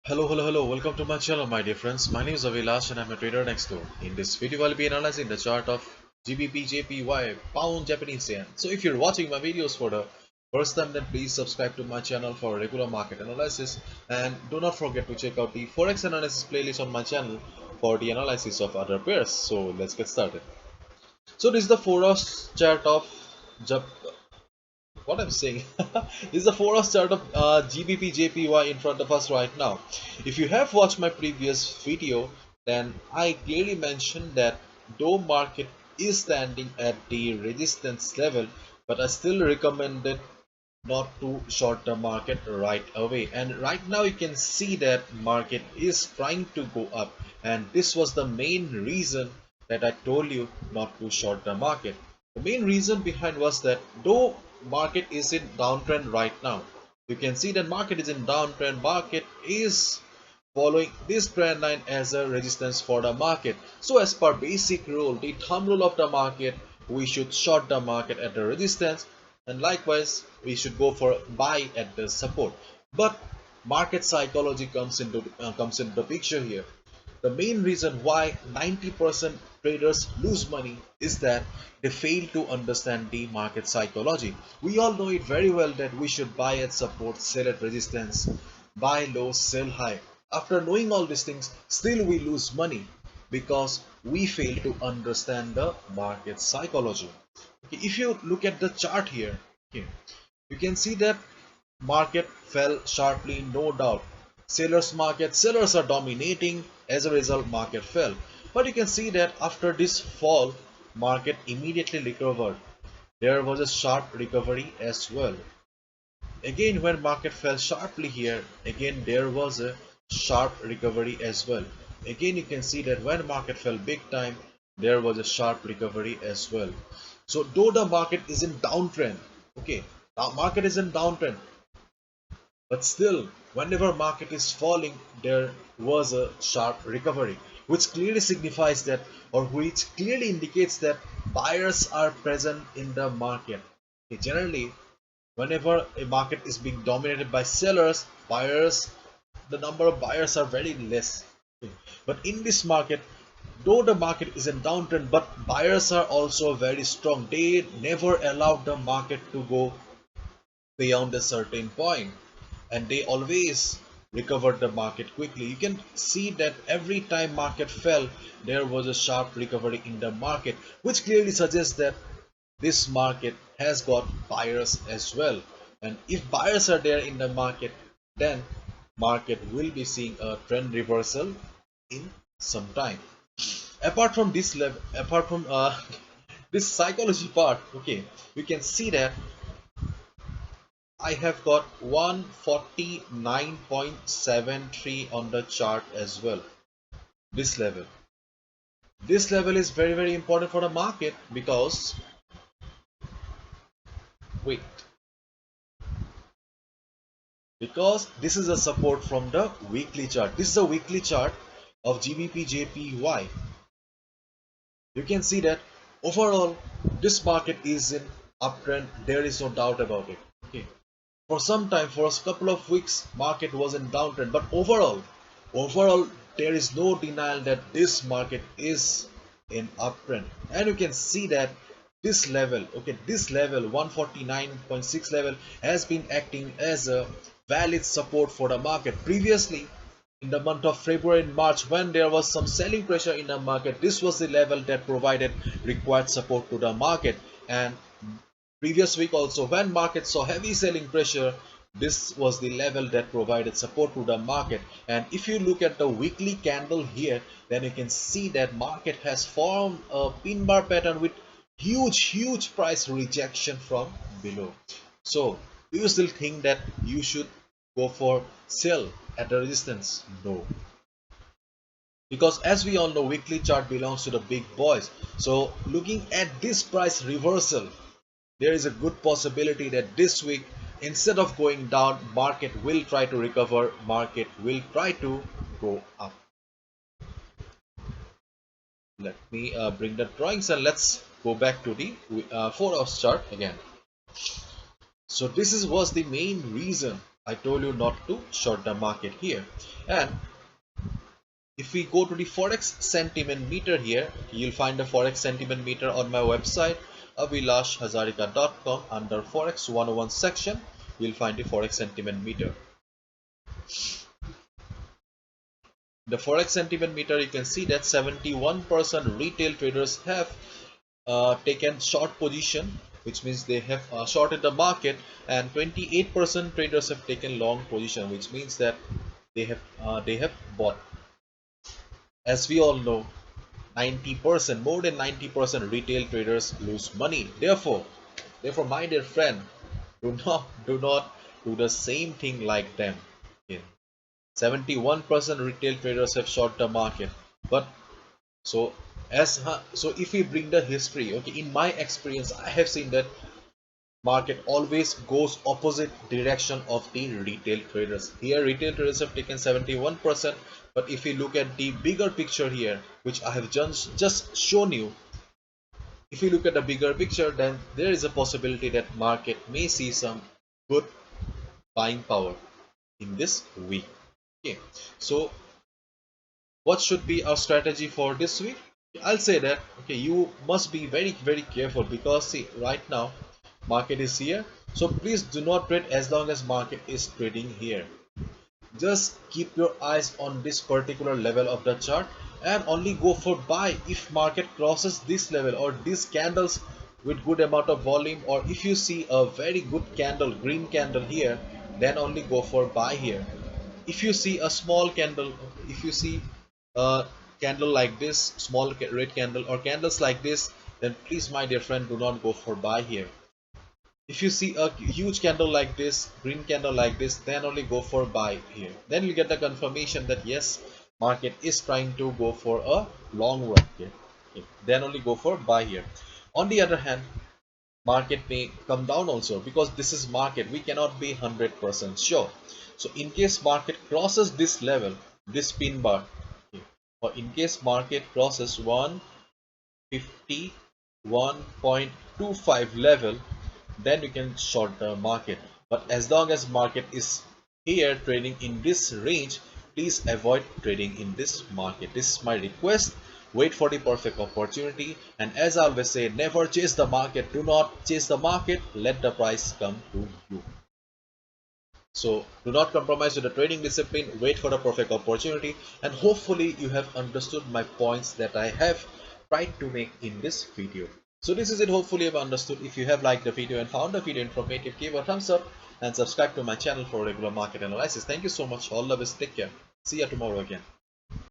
Hello. Welcome to my channel, my dear friends. My name is Avilash and I'm a trader next door. In this video, I'll be analyzing the chart of GBPJPY, Pound Japanese Yen. So if you're watching my videos for the first time, then please subscribe to my channel for regular market analysis. And do not forget to check out the Forex analysis playlist on my channel for the analysis of other pairs. So let's get started. So this is the Forex chart of Jap what I'm saying. This is the Forex chart of GBP JPY in front of us right now. If you have watched my previous video, then I clearly mentioned that though market is standing at the resistance level, but I still recommended not to short the market right away. And right now you can see that market is trying to go up, and this was the main reason that I told you not to short the market. The main reason behind was that though market is in downtrend right now, you can see that market is in downtrend. Market is following this trend line as a resistance for the market. So as per basic rule, the thumb rule of the market, we should short the market at the resistance, and likewise we should go for buy at the support. But market psychology comes into the picture here. The main reason why 90% traders lose money is that they fail to understand the market psychology. We all know it very well that we should buy at support, sell at resistance, buy low, sell high. After knowing all these things, still we lose money because we fail to understand the market psychology. Okay, if you look at the chart here, okay, you can see that market fell sharply, no doubt. Sellers are dominating. As a result, market fell. But you can see that after this fall, market immediately recovered. There was a sharp recovery as well. Again, when market fell sharply here, again there was a sharp recovery as well. Again, you can see that when market fell big time, there was a sharp recovery as well. So though the market is in downtrend, okay, now market is in downtrend, but still, whenever market is falling, there was a sharp recovery, which clearly signifies that, or which clearly indicates that buyers are present in the market. Okay, generally, whenever a market is being dominated by sellers, buyers, the number of buyers are very less. Okay. But in this market, though the market is in downtrend, but buyers are also very strong. They never allowed the market to go beyond a certain point, and they always recovered the market quickly. You can see that every time market fell, there was a sharp recovery in the market, which clearly suggests that this market has got buyers as well. And if buyers are there in the market, then market will be seeing a trend reversal in some time. Apart from this level, apart from this psychology part, okay, we can see that I have got 149.73 on the chart as well. This level. This level is very important for the market because, wait, because this is a support from the weekly chart. This is a weekly chart of GBPJPY. You can see that overall this market is in uptrend. There is no doubt about it. Okay. For some time, for a couple of weeks, market was in downtrend, but overall there is no denial that this market is in uptrend. And you can see that this level, okay, this level 149.6 level has been acting as a valid support for the market. Previously, in the month of February and March, when there was some selling pressure in the market, this was the level that provided required support to the market. And previous week also, when market saw heavy selling pressure, this was the level that provided support to the market. And if you look at the weekly candle here, then you can see that market has formed a pin bar pattern with huge price rejection from below. So do you still think that you should go for sell at the resistance? No, because as we all know, weekly chart belongs to the big boys. So looking at this price reversal, there is a good possibility that this week, instead of going down, market will try to recover, market will try to go up. Let me bring the drawings and let's go back to the 4 hours chart again. So this was the main reason I told you not to short the market here. And if we go to the Forex sentiment meter here, you'll find the Forex sentiment meter on my website avilashhazarika.com. Under Forex 101 section, you'll find the Forex sentiment meter. The Forex sentiment meter, you can see that 71% retail traders have taken short position, which means they have shorted the market, and 28% traders have taken long position, which means that they have bought. As we all know, 90%, more than 90% retail traders lose money. Therefore, my dear friend, do not do the same thing like them. Okay. 71% retail traders have short the market, but so so if we bring the history, okay, in my experience, I have seen that market always goes opposite direction of the retail traders. Here retail traders have taken 71%, but if you look at the bigger picture here, which I have just shown you, if you look at the bigger picture, then there is a possibility that market may see some good buying power in this week. Okay, so what should be our strategy for this week? I'll say that, okay, you must be very careful, because see, right now market is here, so please do not trade as long as market is trading here. Just keep your eyes on this particular level of the chart and only go for buy if market crosses this level or these candles with good amount of volume, or if you see a very good candle, green candle here, then only go for buy here. If you see a small candle, if you see a candle like this, small red candle or candles like this, then please, my dear friend, do not go for buy here. If you see a huge candle like this, green candle like this, then only go for buy here. Then you get the confirmation that yes, market is trying to go for a long run here. Okay. Then only go for buy here. On the other hand, market may come down also, because this is market, we cannot be 100% sure. So in case market crosses this level, this pin bar, okay, or in case market crosses 151.25 level, then you can short the market. But as long as market is here trading in this range, please avoid trading in this market. This is my request. Wait for the perfect opportunity, and as I always say, never chase the market. Do not chase the market, let the price come to you. So do not compromise with the trading discipline, wait for the perfect opportunity, and hopefully you have understood my points that I have tried to make in this video. So this is it. Hopefully you have understood. If you have liked the video and found the video informative, give a thumbs up and subscribe to my channel for regular market analysis. Thank you so much. All the best. Take care. See you tomorrow again.